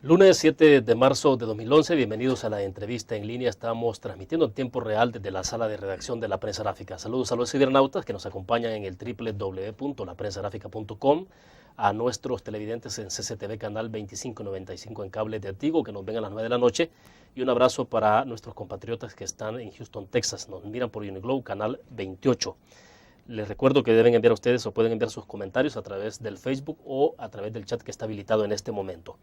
Lunes 7 de marzo de 2011, bienvenidos a la entrevista en línea. Estamos transmitiendo en tiempo real desde la sala de redacción de La Prensa Gráfica. Saludos a los cibernautas que nos acompañan en el www.laprensagráfica.com, a nuestros televidentes en CCTV Canal 2595 en cable de Tigo, que nos ven a las 9 de la noche, y un abrazo para nuestros compatriotas que están en Houston, Texas. Nos miran por Uniglow, Canal 28. Les recuerdo que deben enviar ustedes o pueden enviar sus comentarios a través del Facebook o a través del chat que está habilitado en este momento.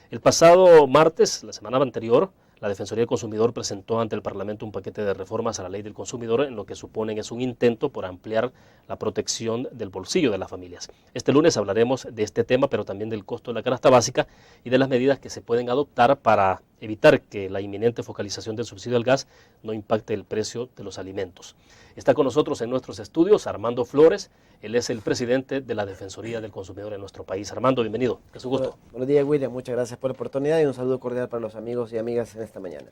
El pasado martes, la semana anterior, la Defensoría del Consumidor presentó ante el Parlamento un paquete de reformas a la Ley del Consumidor en lo que suponen es un intento por ampliar la protección del bolsillo de las familias. Este lunes hablaremos de este tema, pero también del costo de la canasta básica y de las medidas que se pueden adoptar para evitar que la inminente focalización del subsidio al gas no impacte el precio de los alimentos. Está con nosotros en nuestros estudios Armando Flores. Él es el presidente de la Defensoría del Consumidor en nuestro país. Armando, bienvenido. Es un gusto. Buenos días, William. Muchas gracias por la oportunidad y un saludo cordial para los amigos y amigas en esta mañana.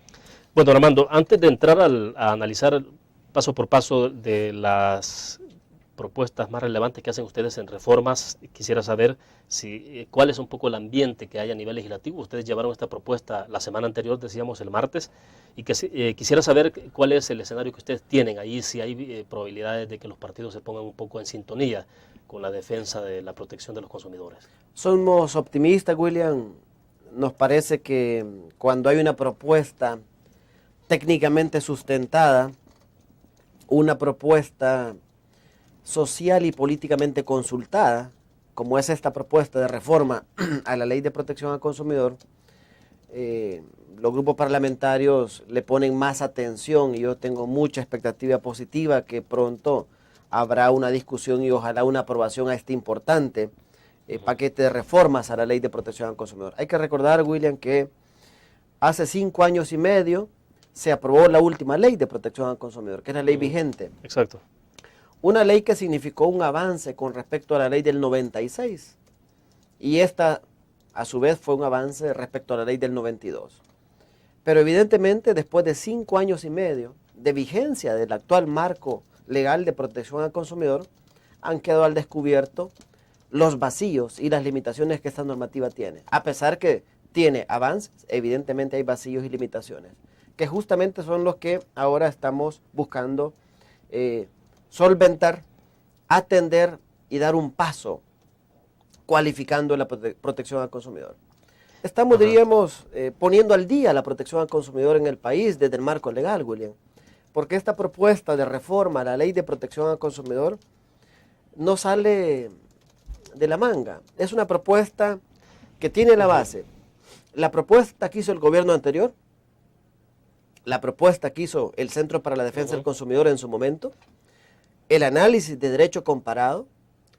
Bueno, Armando, antes de entrar a analizar paso por paso de las propuestas más relevantes que hacen ustedes en reformas, quisiera saber cuál es un poco el ambiente que hay a nivel legislativo. Ustedes llevaron esta propuesta la semana anterior, decíamos el martes, y que quisiera saber cuál es el escenario que ustedes tienen ahí, si hay probabilidades de que los partidos se pongan un poco en sintonía con la defensa de la protección de los consumidores. Somos optimistas, William. Nos parece que cuando hay una propuesta técnicamente sustentada, una propuesta social y políticamente consultada, como es esta propuesta de reforma a la Ley de Protección al Consumidor, los grupos parlamentarios le ponen más atención y yo tengo mucha expectativa positiva que pronto habrá una discusión y ojalá una aprobación a este importante paquete de reformas a la Ley de Protección al Consumidor. Hay que recordar, William, que hace 5 años y medio se aprobó la última Ley de Protección al Consumidor, que es la ley vigente. Exacto. Una ley que significó un avance con respecto a la ley del 96 y esta a su vez fue un avance respecto a la ley del 92. Pero evidentemente después de 5 años y medio de vigencia del actual marco legal de protección al consumidor, han quedado al descubierto los vacíos y las limitaciones que esta normativa tiene. A pesar que tiene avances, evidentemente hay vacíos y limitaciones, que justamente son los que ahora estamos buscando solventar, atender y dar un paso cualificando la protección al consumidor. Estamos, diríamos, poniendo al día la protección al consumidor en el país desde el marco legal, William, porque esta propuesta de reforma a la Ley de Protección al Consumidor no sale de la manga. Es una propuesta que tiene la base. La propuesta que hizo el gobierno anterior, la propuesta que hizo el Centro para la Defensa del Consumidor en su momento, el análisis de derecho comparado,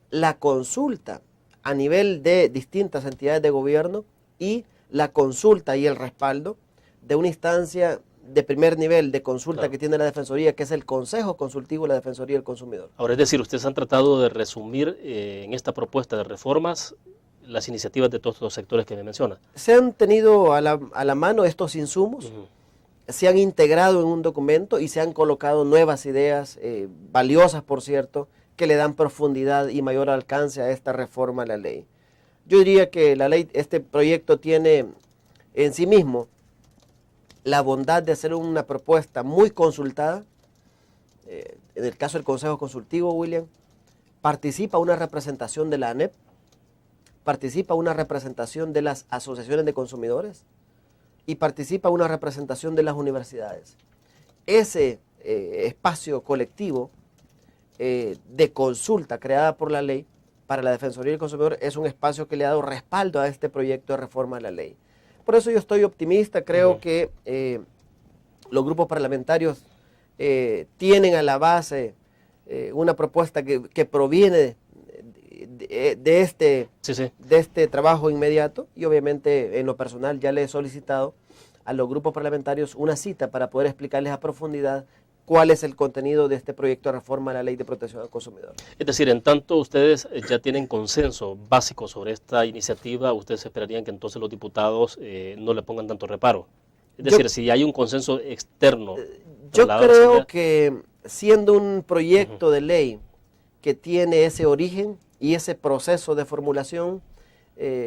la consulta a nivel de distintas entidades de gobierno y la consulta y el respaldo de una instancia de primer nivel de consulta que tiene la Defensoría, que es el Consejo Consultivo de la Defensoría del Consumidor. Ahora, es decir, ustedes han tratado de resumir en esta propuesta de reformas las iniciativas de todos los sectores que me menciona. Se han tenido a la mano estos insumos, se han integrado en un documento y se han colocado nuevas ideas, valiosas por cierto, que le dan profundidad y mayor alcance a esta reforma a la ley. Yo diría que la ley, este proyecto tiene en sí mismo la bondad de ser una propuesta muy consultada. En el caso del Consejo Consultivo, William, participa una representación de la ANEP, participa una representación de las asociaciones de consumidores y participa una representación de las universidades. Ese espacio colectivo de consulta creada por la ley para la Defensoría del Consumidor es un espacio que le ha dado respaldo a este proyecto de reforma a la ley. Por eso yo estoy optimista, creo que los grupos parlamentarios tienen a la base una propuesta que proviene de este trabajo inmediato y obviamente en lo personal ya le he solicitado a los grupos parlamentarios una cita para poder explicarles a profundidad cuál es el contenido de este proyecto de reforma a la Ley de Protección al Consumidor. Es decir, en tanto ustedes ya tienen consenso básico sobre esta iniciativa, ustedes esperarían que entonces los diputados no le pongan tanto reparo. Es decir, si hay un consenso externo. Yo creo que siendo un proyecto de ley que tiene ese origen y ese proceso de formulación,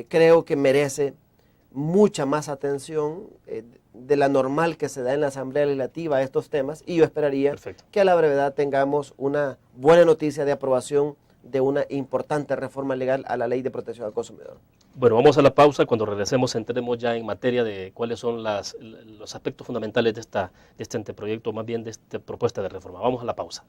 creo que merece mucha más atención de la normal que se da en la Asamblea Legislativa a estos temas, y yo esperaría que a la brevedad tengamos una buena noticia de aprobación de una importante reforma legal a la Ley de Protección al Consumidor. Bueno, vamos a la pausa. Cuando regresemos entremos ya en materia de cuáles son los aspectos fundamentales de este anteproyecto, más bien de esta propuesta de reforma. Vamos a la pausa.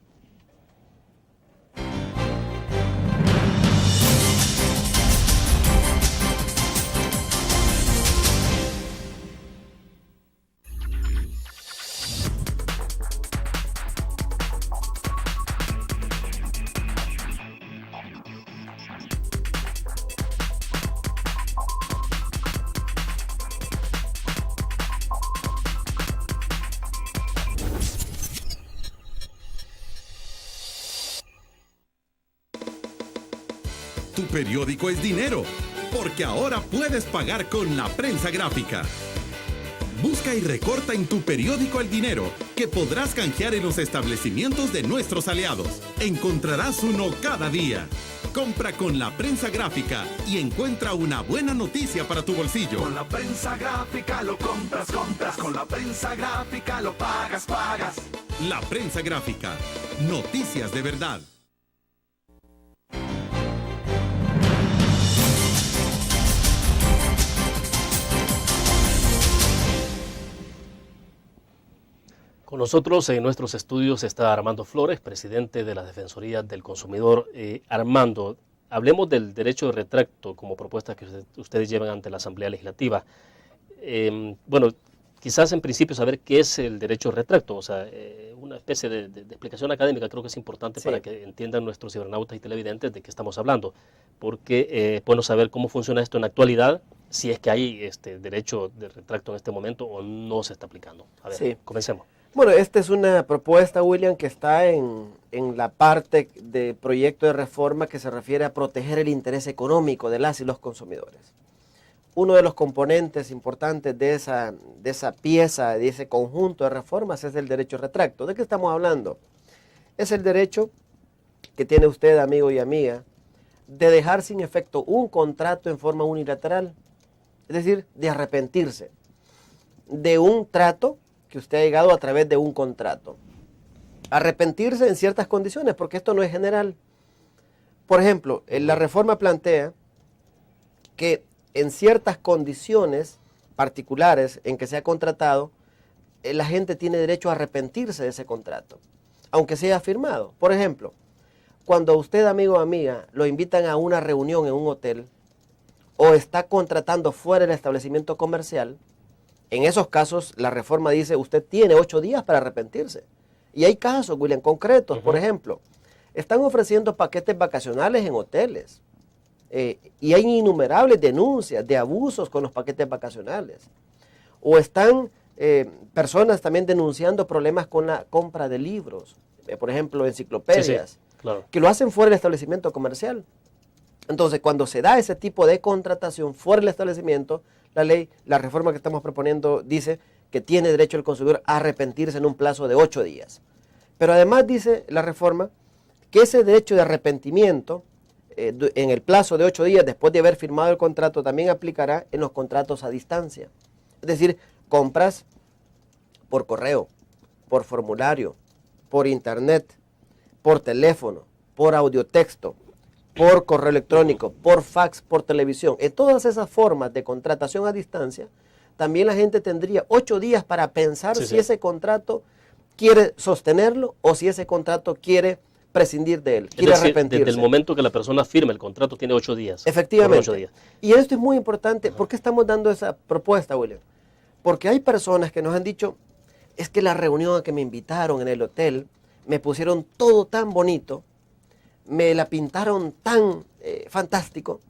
Tu periódico es dinero, porque ahora puedes pagar con la prensa gráfica. Busca y recorta en tu periódico el dinero, que podrás canjear en los establecimientos de nuestros aliados. Encontrarás uno cada día. Compra con la prensa gráfica y encuentra una buena noticia para tu bolsillo. Con la prensa gráfica lo compras. Con la prensa gráfica lo pagas. La prensa gráfica. Noticias de verdad. Con nosotros en nuestros estudios está Armando Flores, presidente de la Defensoría del Consumidor. Armando, hablemos del derecho de retracto como propuesta que ustedes llevan ante la Asamblea Legislativa. Bueno, quizás en principio saber qué es el derecho de retracto, o sea, una especie de explicación académica creo que es importante para que entiendan nuestros cibernautas y televidentes de qué estamos hablando, porque es bueno saber cómo funciona esto en la actualidad, si es que hay derecho de retracto en este momento o no se está aplicando. A ver, comencemos. Bueno, esta es una propuesta, William, que está en la parte de proyecto de reforma que se refiere a proteger el interés económico de las y los consumidores. Uno de los componentes importantes de esa pieza, de ese conjunto de reformas, es el derecho de retracto. ¿De qué estamos hablando? Es el derecho que tiene usted, amigo y amiga, de dejar sin efecto un contrato en forma unilateral, es decir, de arrepentirse de un trato que usted ha llegado a través de un contrato. Arrepentirse en ciertas condiciones, porque esto no es general. Por ejemplo, la reforma plantea que en ciertas condiciones particulares en que se ha contratado, la gente tiene derecho a arrepentirse de ese contrato, aunque sea firmado. Por ejemplo, cuando usted, amigo o amiga, lo invitan a una reunión en un hotel o está contratando fuera del establecimiento comercial, en esos casos, la reforma dice, usted tiene 8 días para arrepentirse. Y hay casos, William, concretos. Por ejemplo, están ofreciendo paquetes vacacionales en hoteles. Y hay innumerables denuncias de abusos con los paquetes vacacionales. O están personas también denunciando problemas con la compra de libros. Por ejemplo, enciclopedias, claro, que lo hacen fuera del establecimiento comercial. Entonces, cuando se da ese tipo de contratación fuera del establecimiento, la reforma que estamos proponiendo dice que tiene derecho el consumidor a arrepentirse en un plazo de 8 días. Pero además dice la reforma que ese derecho de arrepentimiento en el plazo de 8 días después de haber firmado el contrato también aplicará en los contratos a distancia. Es decir, compras por correo, por formulario, por internet, por teléfono, por audiotexto, por correo electrónico, por fax, por televisión. En todas esas formas de contratación a distancia, también la gente tendría 8 días para pensar si ese contrato quiere sostenerlo o si ese contrato quiere prescindir de él, quiere arrepentirse. Desde el momento que la persona firma el contrato tiene 8 días. Efectivamente. 8 días. Y esto es muy importante. ¿Por qué estamos dando esa propuesta, William? Porque hay personas que nos han dicho, es que la reunión a que me invitaron en el hotel, me pusieron todo tan bonito, me la pintaron tan fantástico,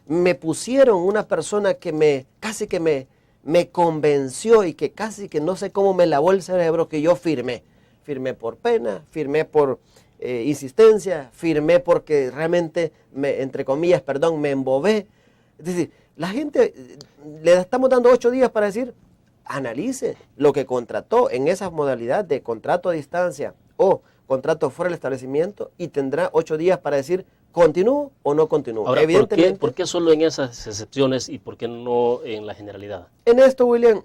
me pusieron una persona que casi que me convenció y que casi que no sé cómo me lavó el cerebro que yo firmé. Firmé por pena, firmé por insistencia, firmé porque realmente, entre comillas, me embobé. Es decir, la gente, le estamos dando 8 días para decir, analice lo que contrató en esa modalidad de contrato a distancia o contrato fuera del establecimiento y tendrá 8 días para decir ¿Continúo o no continúo? Ahora, Evidentemente, ¿por qué solo en esas excepciones y por qué no en la generalidad? en esto, William,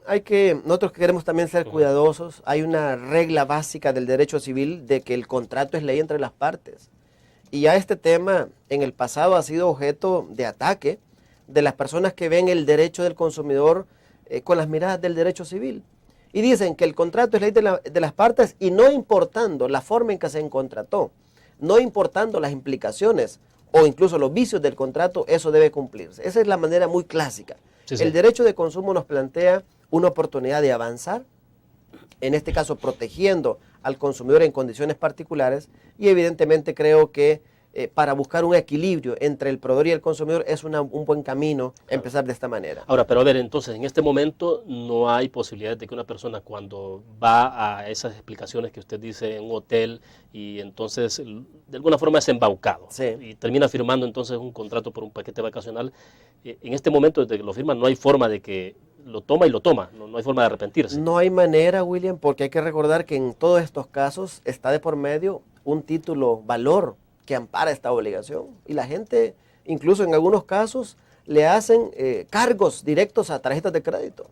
nosotros queremos también ser cuidadosos. Hay una regla básica del derecho civil de que el contrato es ley entre las partes. Y ya este tema en el pasado ha sido objeto de ataque de las personas que ven el derecho del consumidor con las miradas del derecho civil. Y dicen que el contrato es ley de las partes y no importando la forma en que se contrató, no importando las implicaciones o incluso los vicios del contrato, eso debe cumplirse. Esa es la manera muy clásica. Sí, sí. El derecho de consumo nos plantea una oportunidad de avanzar, en este caso protegiendo al consumidor en condiciones particulares, y evidentemente creo que para buscar un equilibrio entre el proveedor y el consumidor es un buen camino empezar de esta manera. Ahora, pero a ver, entonces, en este momento no hay posibilidad de que una persona cuando va a esas explicaciones que usted dice en un hotel y entonces de alguna forma es embaucado, Sí. y termina firmando entonces un contrato por un paquete vacacional, en este momento desde que lo firma no hay forma de que lo toma y lo toma, no hay forma de arrepentirse. No hay manera, William, porque hay que recordar que en todos estos casos está de por medio un título valor que ampara esta obligación. Y la gente, incluso en algunos casos, le hacen cargos directos a tarjetas de crédito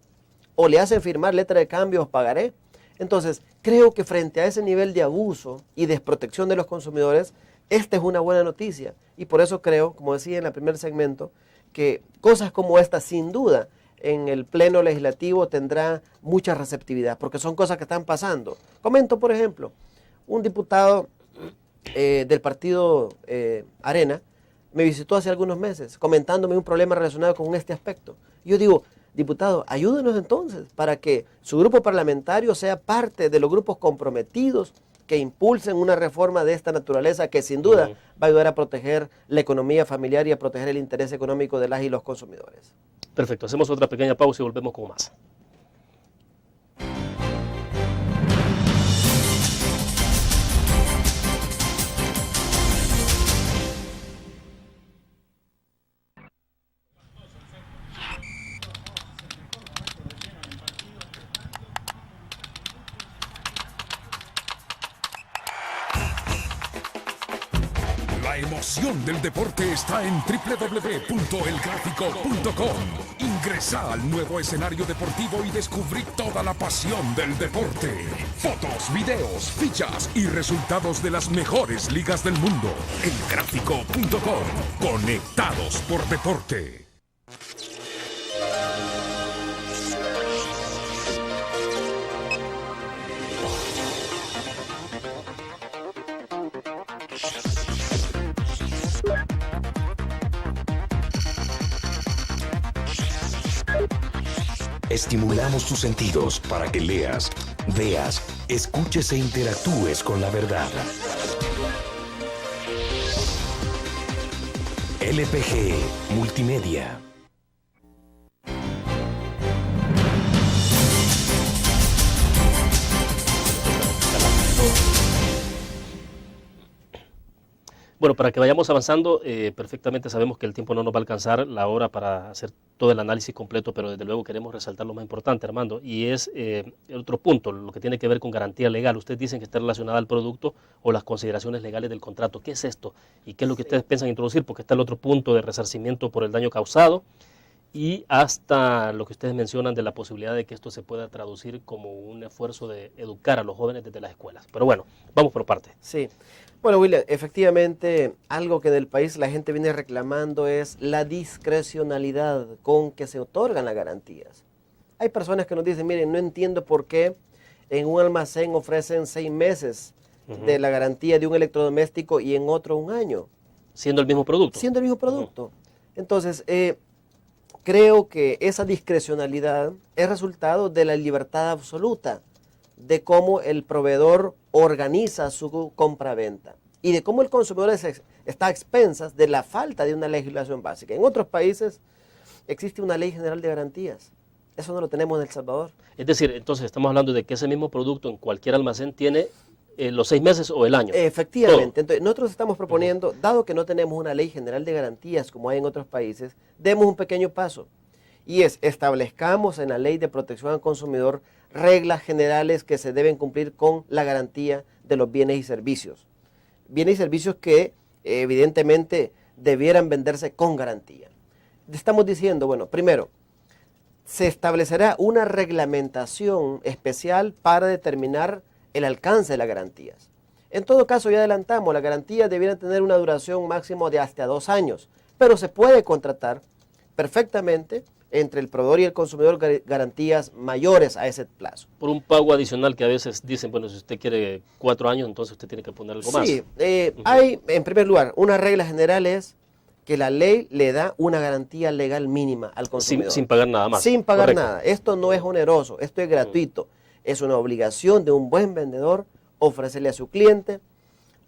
o le hacen firmar letra de cambio o pagaré. Entonces, creo que frente a ese nivel de abuso y desprotección de los consumidores, esta es una buena noticia. Y por eso creo, como decía en el primer segmento, que cosas como esta, sin duda, en el pleno legislativo tendrá mucha receptividad, porque son cosas que están pasando. Comento, por ejemplo, un diputado del partido Arena me visitó hace algunos meses comentándome un problema relacionado con este aspecto. Yo digo, diputado, ayúdenos entonces para que su grupo parlamentario sea parte de los grupos comprometidos que impulsen una reforma de esta naturaleza que sin duda va a ayudar a proteger la economía familiar y a proteger el interés económico de las y los consumidores. Perfecto, hacemos otra pequeña pausa y volvemos con más. La emoción del deporte está en www.elgráfico.com. Ingresa al nuevo escenario deportivo y descubrí toda la pasión del deporte. Fotos, videos, fichas y resultados de las mejores ligas del mundo. Elgráfico.com. Conectados por deporte. Estimulamos tus sentidos para que leas, veas, escuches e interactúes con la verdad. LPG Multimedia. Bueno, para que vayamos avanzando, perfectamente sabemos que el tiempo no nos va a alcanzar la hora para hacer todo el análisis completo, pero desde luego queremos resaltar lo más importante, Armando, y es el otro punto, lo que tiene que ver con garantía legal. Ustedes dicen que está relacionada al producto o las consideraciones legales del contrato. ¿Qué es esto? ¿Y qué es lo que ustedes piensan introducir? Porque está el otro punto de resarcimiento por el daño causado y hasta lo que ustedes mencionan de la posibilidad de que esto se pueda traducir como un esfuerzo de educar a los jóvenes desde las escuelas. Pero bueno, vamos por partes. Sí. Bueno, William, efectivamente, algo que del país la gente viene reclamando es la discrecionalidad con que se otorgan las garantías. Hay personas que nos dicen, miren, no entiendo por qué en un almacén ofrecen 6 meses de la garantía de un electrodoméstico y en otro 1 año. Siendo el mismo producto. Siendo el mismo producto. Entonces, creo que esa discrecionalidad es resultado de la libertad absoluta de cómo el proveedor organiza su compra-venta y de cómo el consumidor está a expensas de la falta de una legislación básica. En otros países existe una ley general de garantías. Eso no lo tenemos en El Salvador. Es decir, entonces estamos hablando de que ese mismo producto en cualquier almacén tiene los 6 meses o el año. Efectivamente. Entonces, nosotros estamos proponiendo, dado que no tenemos una ley general de garantías como hay en otros países, demos un pequeño paso. Y establezcamos en la Ley de Protección al Consumidor reglas generales que se deben cumplir con la garantía de los bienes y servicios. Bienes y servicios que evidentemente debieran venderse con garantía. Estamos diciendo, bueno, primero, se establecerá una reglamentación especial para determinar el alcance de las garantías. En todo caso, ya adelantamos, las garantías debieran tener una duración máximo de hasta 2 años, pero se puede contratar perfectamente entre el proveedor y el consumidor garantías mayores a ese plazo. Por un pago adicional que a veces dicen, bueno, si usted quiere 4 años, entonces usted tiene que poner algo más. Sí, hay, en primer lugar, una regla general es que la ley le da una garantía legal mínima al consumidor. Sin pagar nada más. Sin pagar Correcto. nada. Esto no es oneroso, esto es gratuito. Es una obligación de un buen vendedor ofrecerle a su cliente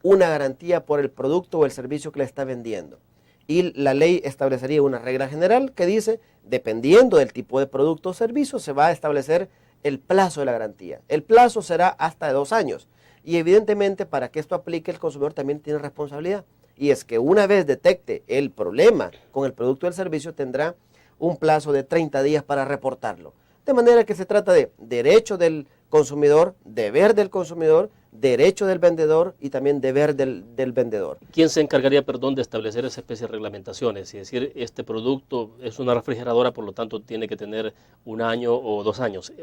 una garantía por el producto o el servicio que le está vendiendo. Y la ley establecería una regla general que dice, dependiendo del tipo de producto o servicio, se va a establecer el plazo de la garantía. El plazo será hasta de 2 años. Y evidentemente, para que esto aplique, el consumidor también tiene responsabilidad. Y es que una vez detecte el problema con el producto o el servicio, tendrá un plazo de 30 días para reportarlo. De manera que se trata de derecho del consumidor, deber del consumidor, derecho del vendedor y también deber del vendedor. ¿Quién se encargaría, perdón, de establecer esa especie de reglamentaciones? Es decir, este producto es una refrigeradora, por lo tanto tiene que tener 1 año o 2 años.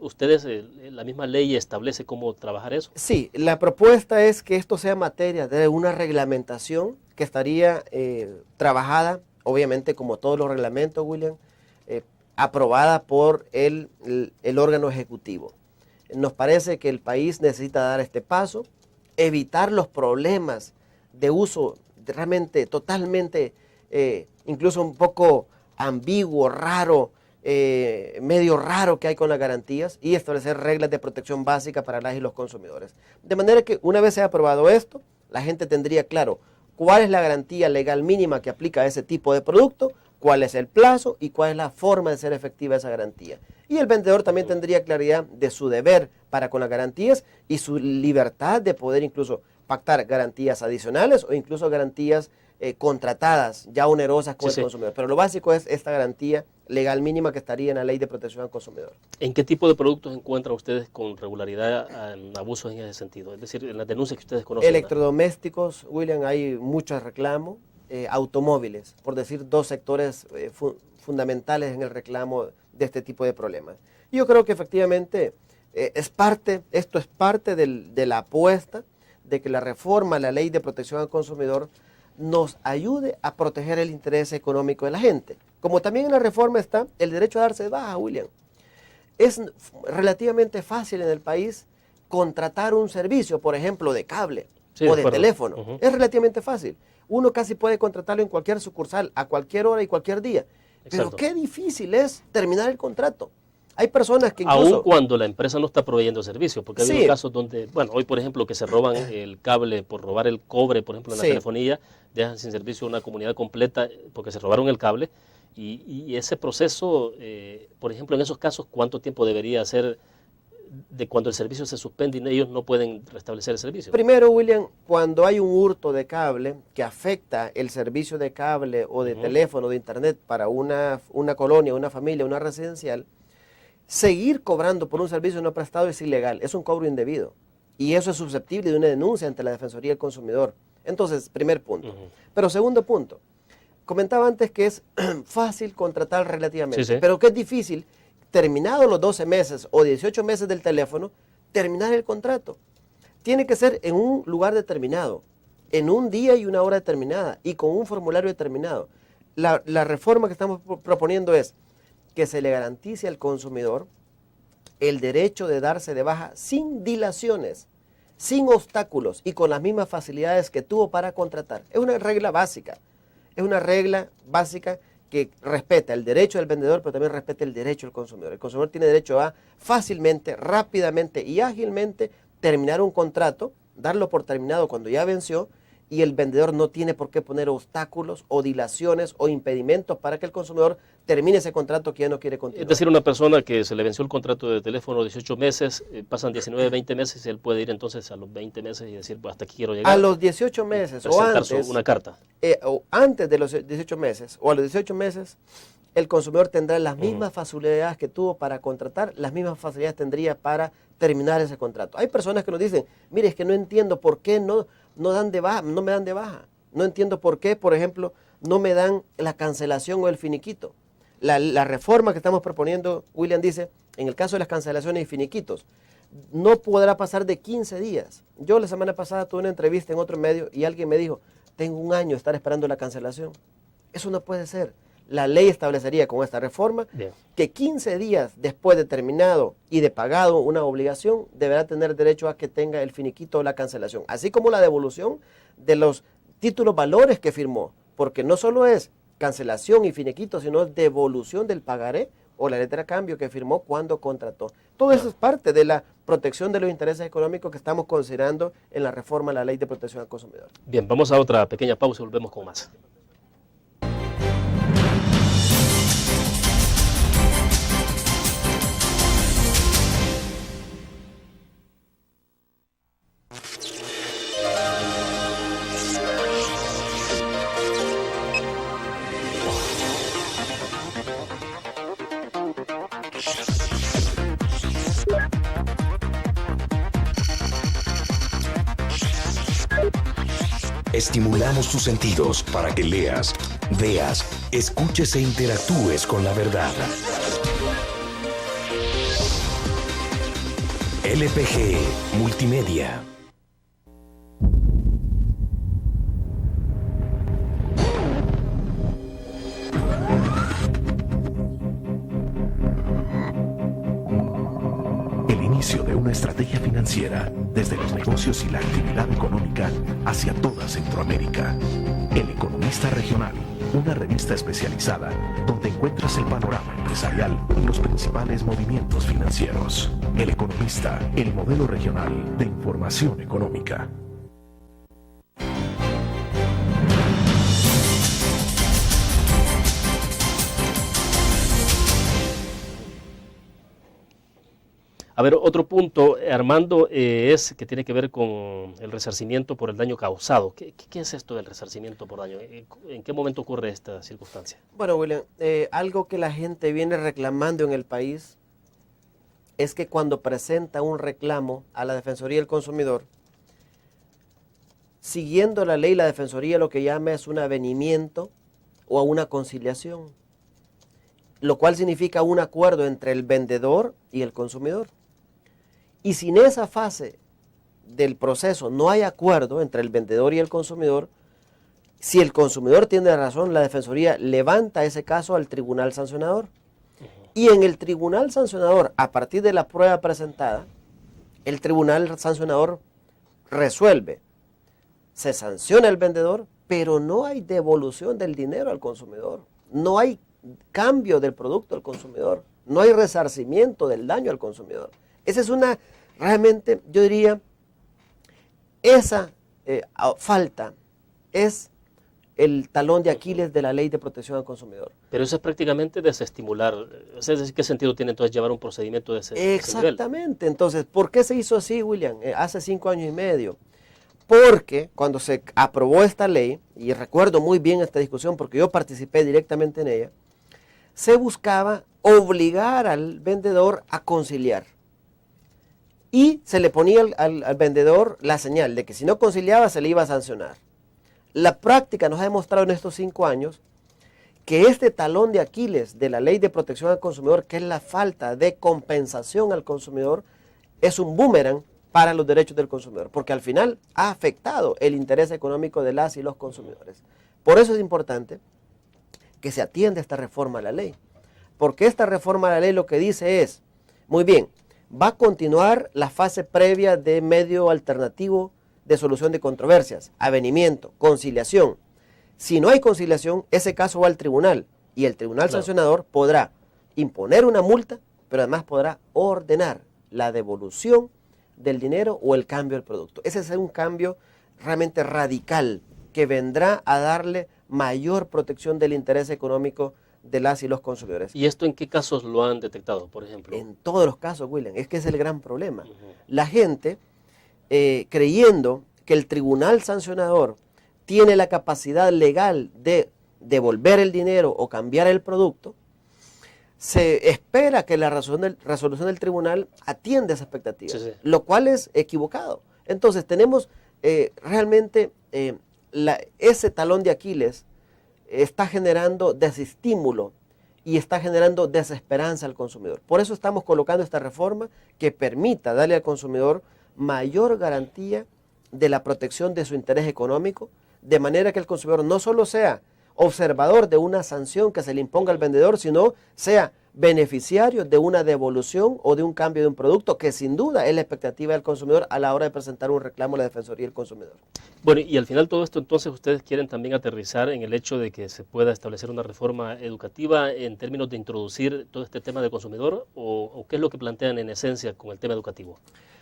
¿Ustedes, la misma ley establece cómo trabajar eso? Sí, la propuesta es que esto sea materia de una reglamentación que estaría trabajada, obviamente como todos los reglamentos, William, aprobada por el órgano ejecutivo. Nos parece que el país necesita dar este paso, evitar los problemas de uso realmente totalmente, incluso un poco ambiguo, raro, medio raro que hay con las garantías y establecer reglas de protección básica para las y los consumidores. De manera que una vez sea aprobado esto, la gente tendría claro cuál es la garantía legal mínima que aplica a ese tipo de producto, cuál es el plazo y cuál es la forma de ser efectiva esa garantía. Y el vendedor también tendría claridad de su deber para con las garantías y su libertad de poder incluso pactar garantías adicionales o incluso garantías contratadas, ya onerosas con el consumidor. Pero lo básico es esta garantía legal mínima que estaría en la Ley de Protección al Consumidor. ¿En qué tipo de productos encuentran ustedes con regularidad abusos en ese sentido? Es decir, en las denuncias que ustedes conocen. Electrodomésticos, William, hay muchos reclamos. Automóviles, por decir 2 sectores fundamentales en el reclamo de este tipo de problemas. Yo creo que efectivamente esto es parte de la apuesta de que la reforma a la Ley de Protección al Consumidor nos ayude a proteger el interés económico de la gente. Como también en la reforma está el derecho a darse de baja, William. Es relativamente fácil en el país contratar un servicio, por ejemplo, de cable o de teléfono. Es relativamente fácil. Uno casi puede contratarlo en cualquier sucursal, a cualquier hora y cualquier día. Pero qué difícil es terminar el contrato. Hay personas que incluso... Aun cuando la empresa no está proveyendo servicio, porque ha habido casos donde, bueno, hoy por ejemplo que se roban el cable por robar el cobre, por ejemplo en la telefonía, dejan sin servicio una comunidad completa porque se robaron el cable. Y ese proceso, por ejemplo en esos casos, ¿cuánto tiempo debería ser de cuando el servicio se suspende y ellos no pueden restablecer el servicio? Primero, William, cuando hay un hurto de cable que afecta el servicio de cable o de teléfono, de internet para una colonia, una familia, una residencial, seguir cobrando por un servicio no prestado es ilegal, es un cobro indebido. Y eso es susceptible de una denuncia ante la Defensoría del Consumidor. Entonces, primer punto. Pero segundo punto, comentaba antes que es fácil contratar relativamente, pero que es difícil, terminados los 12 meses o 18 meses del teléfono, terminar el contrato. Tiene que ser en un lugar determinado, en un día y una hora determinada y con un formulario determinado. La reforma que estamos proponiendo es que se le garantice al consumidor el derecho de darse de baja sin dilaciones, sin obstáculos y con las mismas facilidades que tuvo para contratar. Es una regla básica, que respeta el derecho del vendedor, pero también respeta el derecho del consumidor. El consumidor tiene derecho a fácilmente, rápidamente y ágilmente terminar un contrato, darlo por terminado cuando ya venció, y el vendedor no tiene por qué poner obstáculos o dilaciones o impedimentos para que el consumidor termine ese contrato que ya no quiere continuar. Es decir, una persona que se le venció el contrato de teléfono 18 meses, pasan 19, 20 meses, y él puede ir entonces a los 20 meses y decir, pues hasta aquí quiero llegar. A los 18 meses o antes, una carta. O antes de los 18 meses o a los 18 meses, el consumidor tendrá las mismas facilidades que tuvo para contratar, las mismas facilidades tendría para terminar ese contrato. Hay personas que nos dicen, mire, es que no entiendo por qué no me dan de baja. No entiendo por qué, por ejemplo, no me dan la cancelación o el finiquito. La reforma que estamos proponiendo, William dice, en el caso de las cancelaciones y finiquitos, no podrá pasar de 15 días. Yo la semana pasada tuve una entrevista en otro medio y alguien me dijo, tengo un año de estar esperando la cancelación. Eso no puede ser. La ley establecería con esta reforma que 15 días después de terminado y de pagado una obligación, deberá tener derecho a que tenga el finiquito o la cancelación, así como la devolución de los títulos valores que firmó, porque no solo es cancelación y finiquito, sino devolución del pagaré o la letra de cambio que firmó cuando contrató. Todo eso es parte de la protección de los intereses económicos que estamos considerando en la reforma a la Ley de Protección al Consumidor. Bien, vamos a otra pequeña pausa y volvemos con más. Estimulamos tus sentidos para que leas, veas, escuches e interactúes con la verdad. LPG Multimedia. El inicio de una estrategia financiera desde los negocios y la actividad económica hacia toda Centroamérica. El Economista Regional, una revista especializada donde encuentras el panorama empresarial y los principales movimientos financieros. El Economista, el modelo regional de información económica. A ver, otro punto, Armando, es que tiene que ver con el resarcimiento por el daño causado. ¿Qué es esto del resarcimiento por daño? ¿En qué momento ocurre esta circunstancia? Bueno, William, algo que la gente viene reclamando en el país es que cuando presenta un reclamo a la Defensoría del Consumidor, siguiendo la ley, la Defensoría lo que llama es un avenimiento o una conciliación, lo cual significa un acuerdo entre el vendedor y el consumidor. Y si en esa fase del proceso no hay acuerdo entre el vendedor y el consumidor, si el consumidor tiene razón, la Defensoría levanta ese caso al tribunal sancionador. Y en el tribunal sancionador, a partir de la prueba presentada, el tribunal sancionador resuelve. Se sanciona al vendedor, pero no hay devolución del dinero al consumidor. No hay cambio del producto al consumidor. No hay resarcimiento del daño al consumidor. Esa es una, realmente, yo diría, esa falta es el talón de Aquiles de la Ley de Protección al Consumidor. Pero eso es prácticamente desestimular. Es decir, ¿qué sentido tiene entonces llevar un procedimiento de ese nivel? Exactamente. Entonces, ¿por qué se hizo así, William? Hace 5 años y medio. Porque cuando se aprobó esta ley, y recuerdo muy bien esta discusión porque yo participé directamente en ella, se buscaba obligar al vendedor a conciliar. Y se le ponía al vendedor la señal de que si no conciliaba se le iba a sancionar. La práctica nos ha demostrado en estos 5 años que este talón de Aquiles de la Ley de Protección al Consumidor, que es la falta de compensación al consumidor, es un boomerang para los derechos del consumidor, porque al final ha afectado el interés económico de las y los consumidores. Por eso es importante que se atienda esta reforma a la ley, porque esta reforma a la ley lo que dice es, muy bien, va a continuar la fase previa de medio alternativo de solución de controversias, avenimiento, conciliación. Si no hay conciliación, ese caso va al tribunal y el tribunal sancionador podrá imponer una multa, pero además podrá ordenar la devolución del dinero o el cambio del producto. Ese es un cambio realmente radical que vendrá a darle mayor protección del interés económico de las y los consumidores. ¿Y esto en qué casos lo han detectado, por ejemplo? En todos los casos, William, es que es el gran problema. La gente, creyendo que el tribunal sancionador tiene la capacidad legal de devolver el dinero o cambiar el producto, se espera que la resolución del tribunal atienda esa expectativa, lo cual es equivocado. Entonces tenemos realmente ese talón de Aquiles está generando desestímulo y está generando desesperanza al consumidor. Por eso estamos colocando esta reforma que permita darle al consumidor mayor garantía de la protección de su interés económico, de manera que el consumidor no solo sea observador de una sanción que se le imponga al vendedor, sino sea beneficiario de una devolución o de un cambio de un producto, que sin duda es la expectativa del consumidor a la hora de presentar un reclamo a la Defensoría del Consumidor. Bueno, y al final todo esto, entonces, ustedes quieren también aterrizar en el hecho de que se pueda establecer una reforma educativa en términos de introducir todo este tema del consumidor, o qué es lo que plantean en esencia con el tema educativo.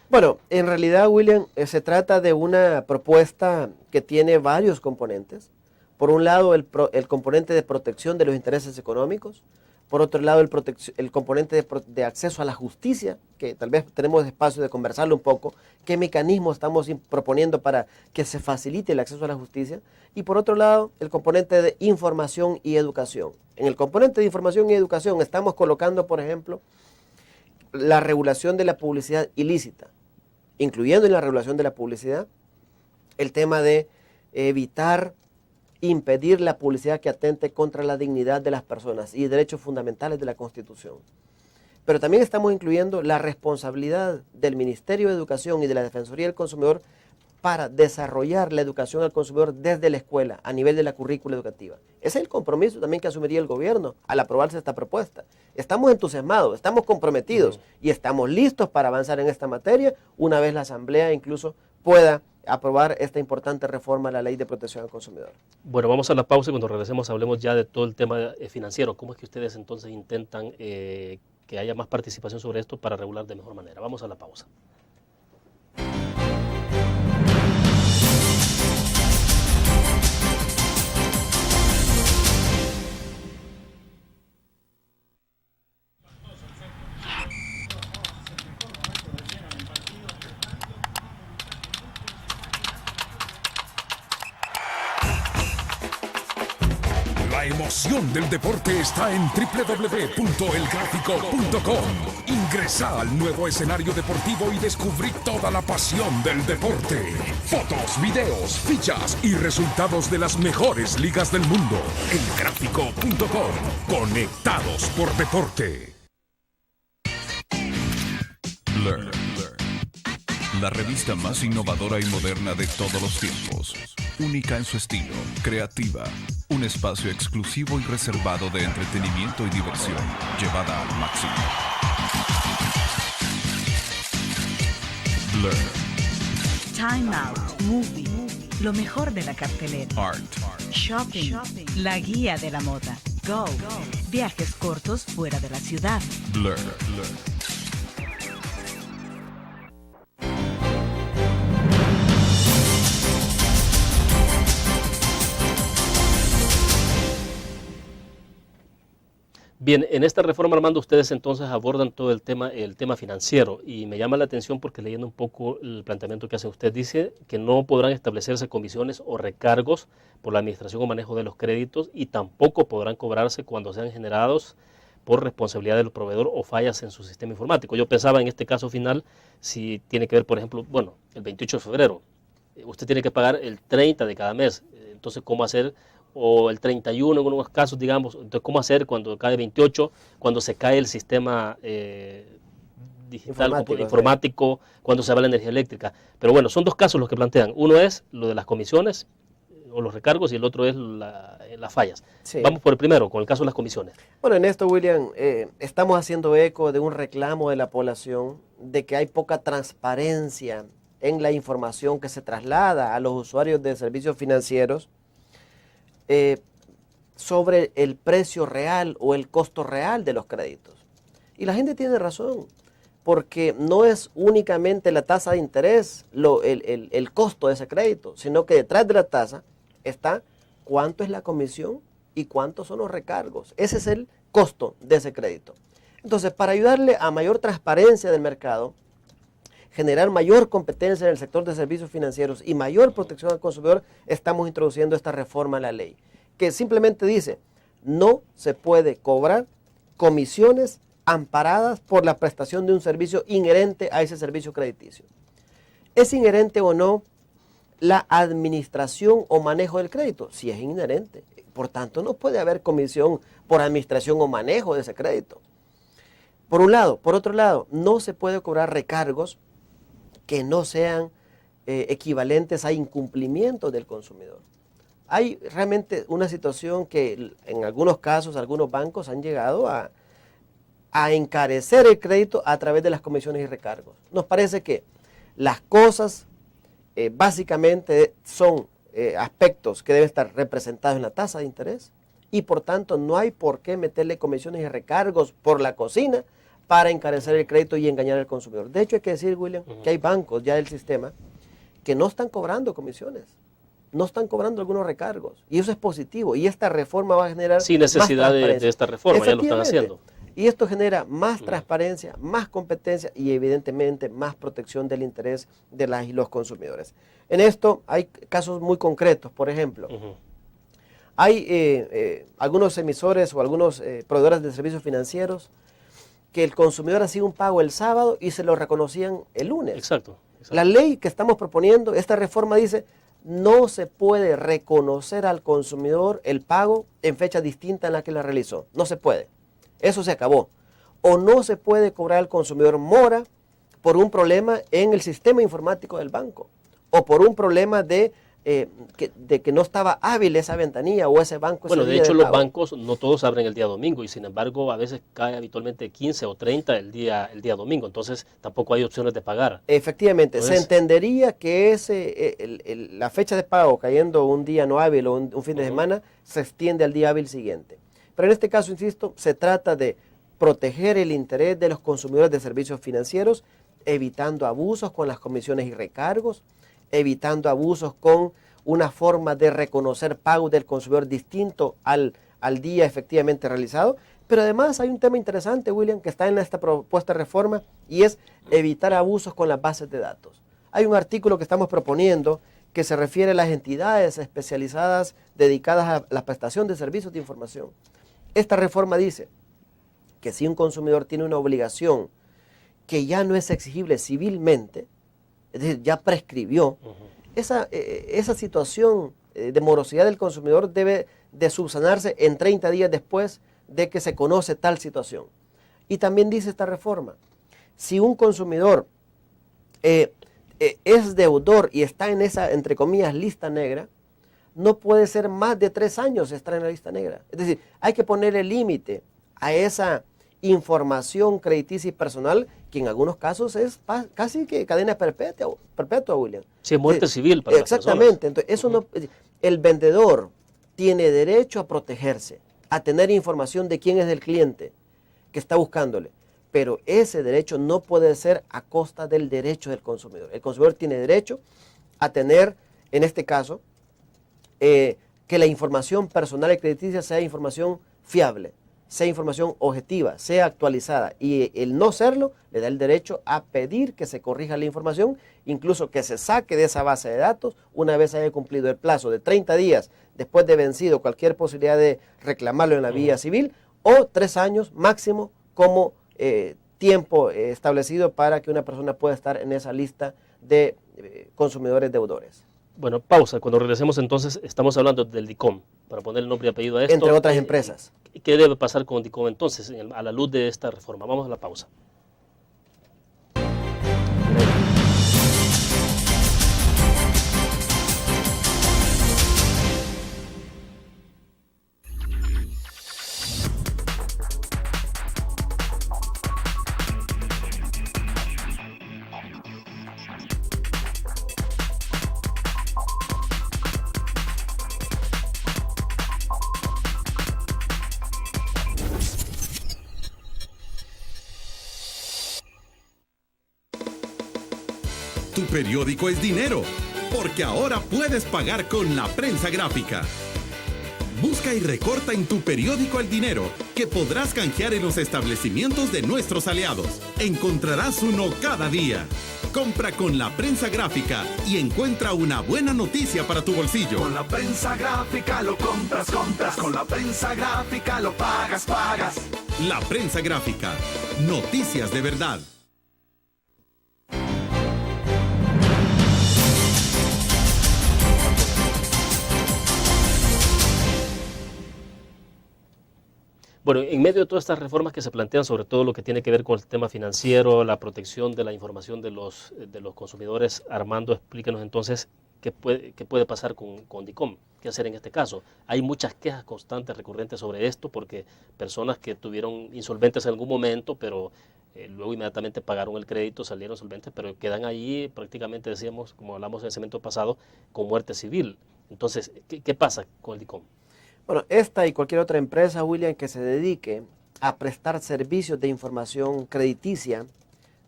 Bueno, en realidad, William, se trata de una propuesta que tiene varios componentes. Por un lado, el componente de protección de los intereses económicos. Por otro lado, el componente de acceso a la justicia, que tal vez tenemos espacio de conversarlo un poco. ¿Qué mecanismos estamos proponiendo para que se facilite el acceso a la justicia? Y por otro lado, el componente de información y educación. En el componente de información y educación estamos colocando, por ejemplo, la regulación de la publicidad ilícita, incluyendo en la regulación de la publicidad el tema de impedir la publicidad que atente contra la dignidad de las personas y derechos fundamentales de la Constitución. Pero también estamos incluyendo la responsabilidad del Ministerio de Educación y de la Defensoría del Consumidor para desarrollar la educación al consumidor desde la escuela, a nivel de la currícula educativa. Ese es el compromiso también que asumiría el gobierno al aprobarse esta propuesta. Estamos entusiasmados, estamos comprometidos y estamos listos para avanzar en esta materia una vez la Asamblea incluso pueda aprobar esta importante reforma a la Ley de Protección al Consumidor. Bueno, vamos a la pausa y cuando regresemos hablemos ya de todo el tema financiero. ¿Cómo es que ustedes entonces intentan que haya más participación sobre esto para regular de mejor manera? Vamos a la pausa. La emoción del deporte está en www.elgráfico.com. Ingresa al nuevo escenario deportivo y descubrí toda la pasión del deporte. Fotos, videos, fichas y resultados de las mejores ligas del mundo. Elgráfico.com. Conectados por deporte. Blur. La revista más innovadora y moderna de todos los tiempos. Única en su estilo, creativa. Un espacio exclusivo y reservado de entretenimiento y diversión, llevada al máximo. Blur. Time Out, Movie, lo mejor de la cartelera. Art. Shopping, la guía de la moda. Go, viajes cortos fuera de la ciudad. Blur. Bien, en esta reforma, Armando, ustedes entonces abordan todo el tema financiero, y me llama la atención porque leyendo un poco el planteamiento que hace usted, dice que no podrán establecerse comisiones o recargos por la administración o manejo de los créditos, y tampoco podrán cobrarse cuando sean generados por responsabilidad del proveedor o fallas en su sistema informático. Yo pensaba en este caso final, si tiene que ver, por ejemplo, bueno, el 28 de febrero, usted tiene que pagar el 30 de cada mes, entonces, ¿cómo hacer? O el 31 en algunos casos, digamos. Entonces, ¿cómo hacer cuando cae 28, cuando se cae el sistema digital, informático, cuando se va la energía eléctrica? Pero bueno, son dos casos los que plantean. Uno es lo de las comisiones o los recargos y el otro es las fallas. Sí. Vamos por el primero, con el caso de las comisiones. Bueno, en esto, William, estamos haciendo eco de un reclamo de la población de que hay poca transparencia en la información que se traslada a los usuarios de servicios financieros sobre el precio real o el costo real de los créditos. Y la gente tiene razón, porque no es únicamente la tasa de interés el costo de ese crédito, sino que detrás de la tasa está cuánto es la comisión y cuántos son los recargos. Ese es el costo de ese crédito. Entonces, para ayudarle a mayor transparencia del mercado, generar mayor competencia en el sector de servicios financieros y mayor protección al consumidor, estamos introduciendo esta reforma a la ley, que simplemente dice, no se puede cobrar comisiones amparadas por la prestación de un servicio inherente a ese servicio crediticio. ¿Es inherente o no la administración o manejo del crédito. Sí es inherente. Por tanto, no puede haber comisión por administración o manejo de ese crédito. Por un lado. Por otro lado, no se puede cobrar recargos que no sean equivalentes a incumplimiento del consumidor. Hay realmente una situación que en algunos casos, algunos bancos han llegado a encarecer el crédito a través de las comisiones y recargos. Nos parece que las cosas básicamente son aspectos que deben estar representados en la tasa de interés y por tanto no hay por qué meterle comisiones y recargos por la cocina para encarecer el crédito y engañar al consumidor. De hecho hay que decir, William, que hay bancos ya del sistema que no están cobrando comisiones, no están cobrando algunos recargos y eso es positivo y esta reforma va a generar sin necesidad de esta reforma, ya lo están haciendo. Y esto genera más transparencia, más competencia y evidentemente más protección del interés de las y los consumidores. En esto hay casos muy concretos, por ejemplo, hay algunos emisores o algunos proveedores de servicios financieros que el consumidor hacía un pago el sábado y se lo reconocían el lunes. Exacto. La ley que estamos proponiendo, esta reforma dice, no se puede reconocer al consumidor el pago en fecha distinta en la que la realizó. No se puede. Eso se acabó. O no se puede cobrar al consumidor mora por un problema en el sistema informático del banco o por un problema de que no estaba hábil esa ventanilla o ese banco. Bueno, de hecho los bancos no todos abren el día domingo y sin embargo a veces cae habitualmente 15 o 30 el día domingo, entonces tampoco hay opciones de pagar. Efectivamente, entonces, se entendería que la fecha de pago cayendo un día no hábil o un fin de semana se extiende al día hábil siguiente. Pero en este caso, insisto, se trata de proteger el interés de los consumidores de servicios financieros, evitando abusos con las comisiones y recargos, evitando abusos con una forma de reconocer pagos del consumidor distinto al día efectivamente realizado. Pero además hay un tema interesante, William, que está en esta propuesta de reforma y es evitar abusos con las bases de datos. Hay un artículo que estamos proponiendo que se refiere a las entidades especializadas dedicadas a la prestación de servicios de información. Esta reforma dice que si un consumidor tiene una obligación que ya no es exigible civilmente, es decir, ya prescribió, esa situación de morosidad del consumidor debe de subsanarse en 30 días después de que se conoce tal situación. Y también dice esta reforma, si un consumidor es deudor y está en esa, entre comillas, lista negra, no puede ser más de 3 años estar en la lista negra. Es decir, hay que ponerle límite a esa información crediticia y personal, que en algunos casos es casi que cadena perpetua, William. Sí, muerte civil para exactamente. Las personas. Entonces, eso no, el vendedor tiene derecho a protegerse, a tener información de quién es el cliente que está buscándole. Pero ese derecho no puede ser a costa del derecho del consumidor. El consumidor tiene derecho a tener, en este caso, que la información personal y crediticia sea información fiable, sea información objetiva, sea actualizada. Y el no serlo le da el derecho a pedir que se corrija la información, incluso que se saque de esa base de datos una vez haya cumplido el plazo de 30 días después de vencido cualquier posibilidad de reclamarlo en la vía civil o 3 años máximo como tiempo establecido para que una persona pueda estar en esa lista de consumidores deudores. Bueno, pausa. Cuando regresemos entonces estamos hablando del DICOM, para poner el nombre y apellido a esto. Entre otras empresas. ¿Qué debe pasar con DICOM entonces a la luz de esta reforma? Vamos a la pausa. Tu periódico es dinero, porque ahora puedes pagar con la prensa gráfica. Busca y recorta en tu periódico El Dinero, que podrás canjear en los establecimientos de nuestros aliados. Encontrarás uno cada día. Compra con la prensa gráfica y encuentra una buena noticia para tu bolsillo. Con la prensa gráfica lo compras. Con la prensa gráfica lo pagas. La prensa gráfica. Noticias de verdad. Bueno, en medio de todas estas reformas que se plantean, sobre todo lo que tiene que ver con el tema financiero, la protección de la información de los consumidores, Armando, explíquenos entonces qué puede pasar con DICOM, qué hacer en este caso. Hay muchas quejas constantes, recurrentes sobre esto, porque personas que tuvieron insolventes en algún momento, pero luego inmediatamente pagaron el crédito, salieron solventes, pero quedan ahí prácticamente, decíamos, como hablamos en el segmento pasado, con muerte civil. Entonces, ¿qué pasa con el DICOM? Bueno, esta y cualquier otra empresa, William, que se dedique a prestar servicios de información crediticia